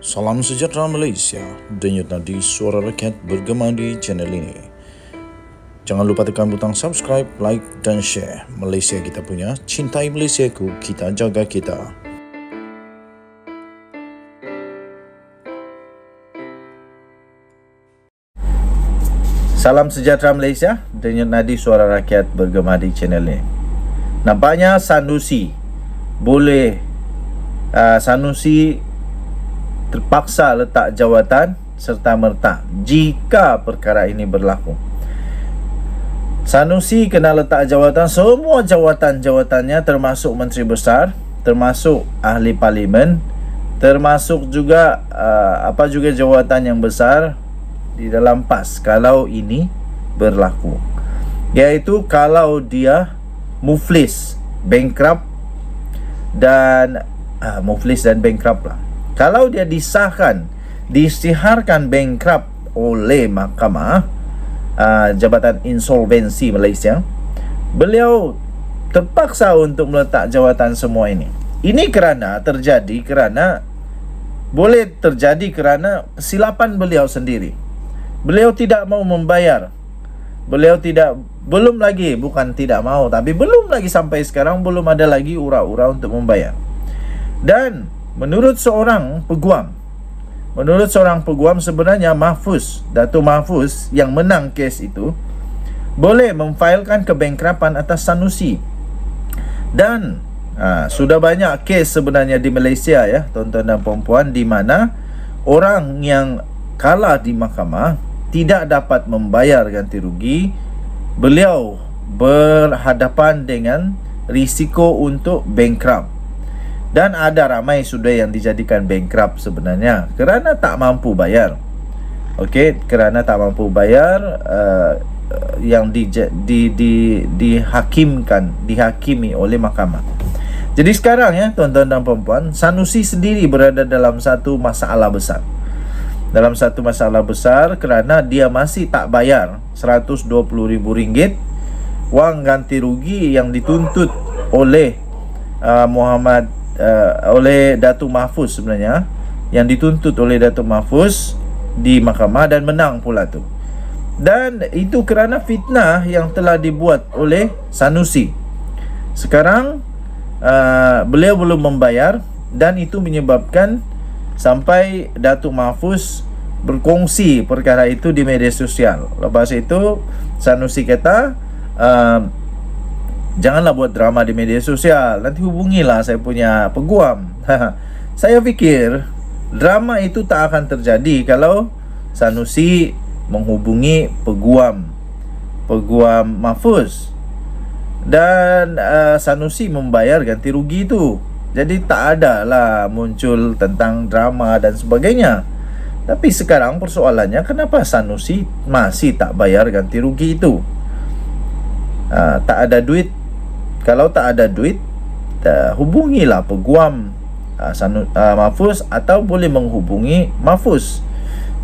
Salam sejahtera Malaysia, denyut nadi suara rakyat bergema di channel ini. Jangan lupa tekan butang subscribe, like dan share. Malaysia kita punya, cintai Malaysiaku, kita jaga kita. Salam sejahtera Malaysia, denyut nadi suara rakyat bergema di channel ini. Nampaknya Sanusi terpaksa letak jawatan serta-merta jika perkara ini berlaku. Sanusi kena letak jawatan, semua jawatan-jawatannya, termasuk Menteri Besar, termasuk Ahli Parlimen, termasuk juga apa juga jawatan yang besar di dalam PAS kalau ini berlaku. Iaitu kalau dia muflis, bankrupt dan bankrupt lah. Kalau dia diisytiharkan bankrupt oleh Mahkamah Jabatan Insolvensi Malaysia, beliau terpaksa untuk meletak jawatan semua ini. Ini boleh terjadi kerana kesilapan beliau sendiri. Beliau tidak mau membayar. Belum lagi sampai sekarang belum ada lagi ura-ura untuk membayar. Dan menurut seorang peguam sebenarnya Datuk Mahfuz yang menang kes itu boleh memfailkan kebankrapan atas Sanusi. Dan sudah banyak kes sebenarnya di Malaysia ya, tuan-tuan dan puan-puan, di mana orang yang kalah di mahkamah tidak dapat membayar ganti rugi. Beliau berhadapan dengan risiko untuk bankrupt. Dan ada ramai sudah yang dijadikan bankrupt sebenarnya kerana tak mampu bayar. Okey, kerana tak mampu bayar, yang dihakimi oleh mahkamah. Jadi sekarang ya, tuan-tuan dan puan-puan, Sanusi sendiri berada dalam satu masalah besar. Kerana dia masih tak bayar RM120,000 wang ganti rugi yang dituntut oleh oleh Datuk Mahfuz sebenarnya, yang dituntut oleh Datuk Mahfuz di mahkamah dan menang pula tu. Dan itu kerana fitnah yang telah dibuat oleh Sanusi. Sekarang beliau belum membayar dan itu menyebabkan sampai Datuk Mahfuz berkongsi perkara itu di media sosial. Lepas itu Sanusi kata, janganlah buat drama di media sosial, nanti hubungilah saya punya peguam. Saya fikir drama itu tak akan terjadi kalau Sanusi menghubungi peguam Mahfuz dan Sanusi membayar ganti rugi itu. Jadi tak ada lah muncul tentang drama dan sebagainya. Tapi sekarang persoalannya, kenapa Sanusi masih tak bayar ganti rugi itu? Tak ada duit. Kalau tak ada duit, hubungilah peguam Mahfuz atau boleh menghubungi Mahfuz.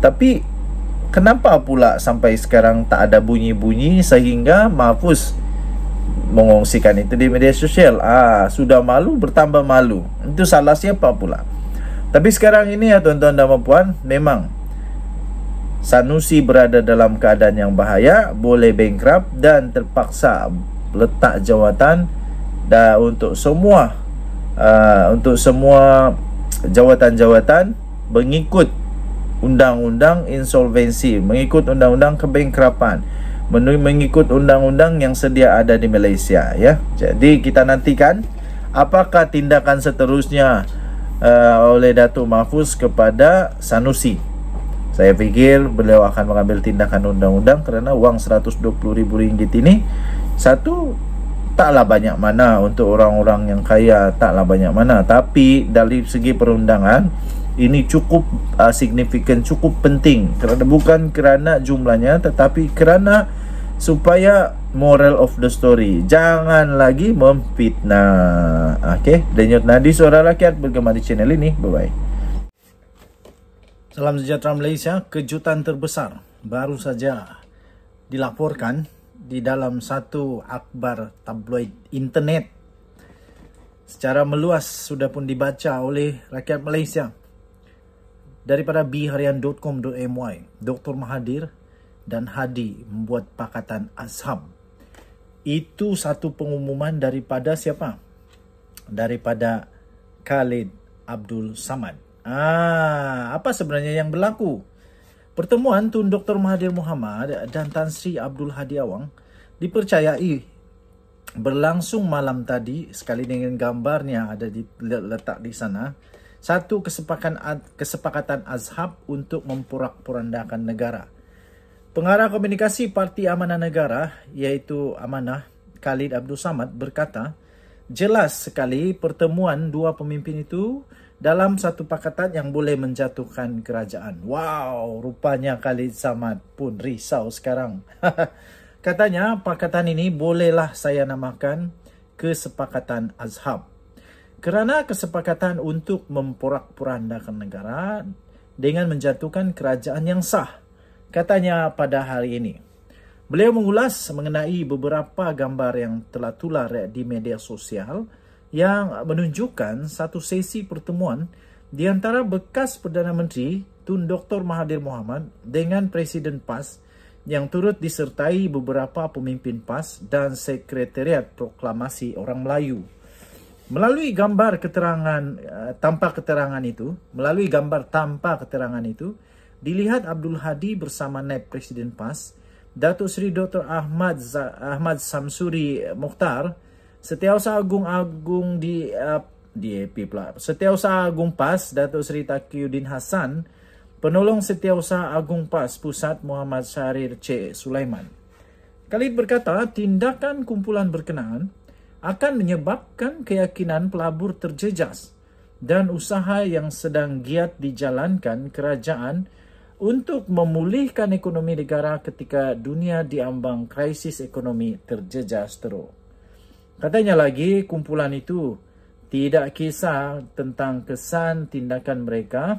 Tapi kenapa pula sampai sekarang tak ada bunyi-bunyi sehingga Mahfuz mengongsikan itu di media sosial? Sudah malu bertambah malu. Itu salah siapa pula? Tapi sekarang ini ya tuan-tuan dan puan, memang Sanusi berada dalam keadaan yang bahaya, boleh bankrupt dan terpaksa letak jawatan untuk semua jawatan-jawatan mengikut undang-undang insolvensi, mengikut undang-undang kebankrapan, mengikut undang-undang yang sedia ada di Malaysia ya. Jadi kita nantikan apakah tindakan seterusnya oleh Datuk Mahfuz kepada Sanusi. Saya fikir beliau akan mengambil tindakan undang-undang kerana wang RM120,000 ini taklah banyak mana untuk orang-orang yang kaya, taklah banyak mana. Tapi dari segi perundangan ini cukup signifikan, cukup penting, kerana bukan kerana jumlahnya tetapi kerana supaya moral of the story, jangan lagi memfitnah. Okey, denyut nadi suara rakyat bergema di channel ini. Bye bye. Salam sejahtera Malaysia. Kejutan terbesar baru saja dilaporkan di dalam satu akhbar tabloid internet. Secara meluas sudah pun dibaca oleh rakyat Malaysia. daripada bharian.com.my, Dr. Mahathir dan Hadi membuat Pakatan Azhab. Itu satu pengumuman daripada siapa? Daripada Khalid Abdul Samad. Apa sebenarnya yang berlaku? Pertemuan Tun Dr. Mahathir Mohamad dan Tan Sri Abdul Hadi Awang dipercayai berlangsung malam tadi, sekali dengan gambarnya ada letak di sana. Satu kesepakatan Azhab untuk memporak-porandakan negara. Pengarah komunikasi Parti Amanah Negara, iaitu Amanah, Khalid Abdul Samad berkata, jelas sekali pertemuan dua pemimpin itu dalam satu pakatan yang boleh menjatuhkan kerajaan. Wow, rupanya Khalid Samad pun risau sekarang. Katanya, pakatan ini bolehlah saya namakan kesepakatan Azhab. Kerana kesepakatan untuk memporak-porandakan negara dengan menjatuhkan kerajaan yang sah. Katanya pada hari ini. Beliau mengulas mengenai beberapa gambar yang telah tular di media sosial yang menunjukkan satu sesi pertemuan di antara bekas Perdana Menteri Tun Dr. Mahathir Mohamad dengan Presiden PAS yang turut disertai beberapa pemimpin PAS dan Sekretariat Proklamasi Orang Melayu. Melalui gambar tanpa keterangan itu, dilihat Abdul Hadi bersama Naib Presiden PAS, Datuk Seri Dr. Ahmad Samsuri Mokhtar, Setiausaha Agung Setiausaha Agung PAS Datuk Seri Taqiyuddin Hassan, Penolong Setiausaha Agung PAS Pusat Muhammad Syahrir C. Sulaiman. Khalid berkata, tindakan kumpulan berkenaan akan menyebabkan keyakinan pelabur terjejas dan usaha yang sedang giat dijalankan kerajaan untuk memulihkan ekonomi negara ketika dunia diambang krisis ekonomi terjejas teruk. Katanya lagi, kumpulan itu tidak kisah tentang kesan tindakan mereka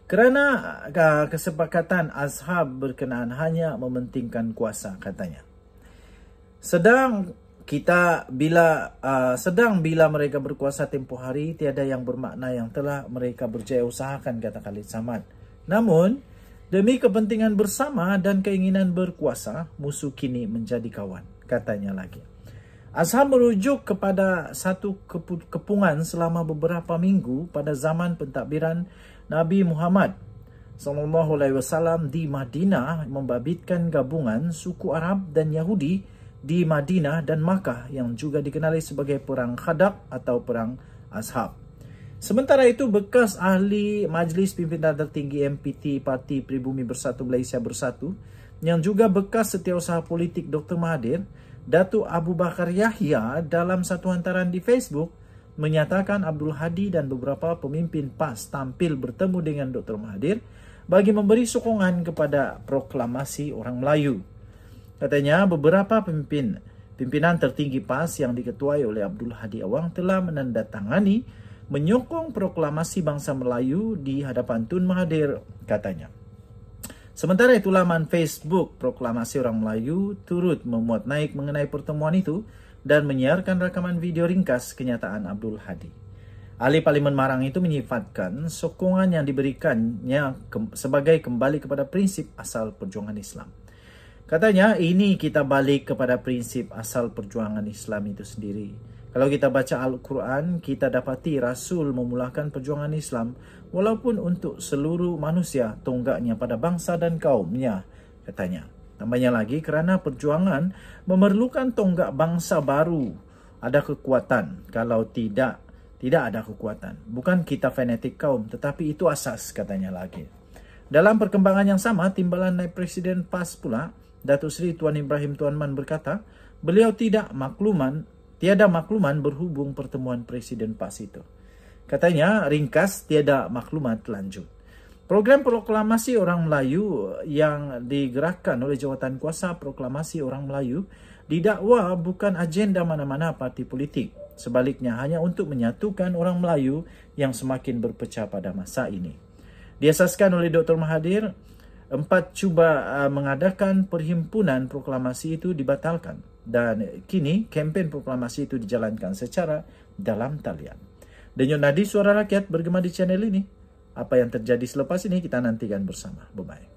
kerana kesepakatan Azhab berkenaan hanya mementingkan kuasa, katanya. Sedang bila mereka berkuasa tempoh hari, tiada yang bermakna yang telah mereka berjaya usahakan, kata Khalid Samad. Namun, demi kepentingan bersama dan keinginan berkuasa, musuh kini menjadi kawan, katanya lagi. Azhab merujuk kepada satu kepungan selama beberapa minggu pada zaman pentadbiran Nabi Muhammad SAW di Madinah, membabitkan gabungan suku Arab dan Yahudi di Madinah dan Makkah yang juga dikenali sebagai Perang Khandaq atau Perang Azhab. Sementara itu, bekas ahli Majlis Pimpinan Tertinggi MPT Parti Pribumi Bersatu Malaysia Bersatu yang juga bekas setiausaha politik Dr. Mahathir, Datuk Abu Bakar Yahya, dalam satu hantaran di Facebook menyatakan Abdul Hadi dan beberapa pemimpin PAS tampil bertemu dengan Dr. Mahathir bagi memberi sokongan kepada proklamasi orang Melayu. Katanya beberapa pimpinan tertinggi PAS yang diketuai oleh Abdul Hadi Awang telah menandatangani menyokong proklamasi bangsa Melayu di hadapan Tun Mahathir, katanya. Sementara itu, laman Facebook Proklamasi Orang Melayu turut memuat naik mengenai pertemuan itu dan menyiarkan rakaman video ringkas kenyataan Abdul Hadi. Ahli Parlimen Marang itu menyifatkan sokongan yang diberikannya sebagai kembali kepada prinsip asal perjuangan Islam. Katanya, ini kita balik kepada prinsip asal perjuangan Islam itu sendiri. Kalau kita baca Al-Quran, kita dapati Rasul memulakan perjuangan Islam walaupun untuk seluruh manusia, tonggaknya pada bangsa dan kaumnya, katanya. Tambahnya lagi, kerana perjuangan memerlukan tonggak bangsa baru, ada kekuatan. Kalau tidak ada kekuatan. Bukan kita fanatik kaum, tetapi itu asas, katanya lagi. Dalam perkembangan yang sama, Timbalan Naib Presiden PAS pula, Datuk Seri Tuan Ibrahim Tuan Man berkata, beliau tiada makluman berhubung pertemuan Presiden PAS itu. Katanya, ringkas, tiada maklumat lanjut. Program Proklamasi Orang Melayu yang digerakkan oleh Jawatan Kuasa Proklamasi Orang Melayu didakwa bukan agenda mana-mana parti politik. Sebaliknya, hanya untuk menyatukan orang Melayu yang semakin berpecah pada masa ini. Diasaskan oleh Dr. Mahathir, 4 cuba mengadakan perhimpunan proklamasi itu dibatalkan. Dan kini, kempen proklamasi itu dijalankan secara dalam talian. Denyut nadi suara rakyat bergema di channel ini. Apa yang terjadi selepas ini kita nantikan bersama. Bye-bye.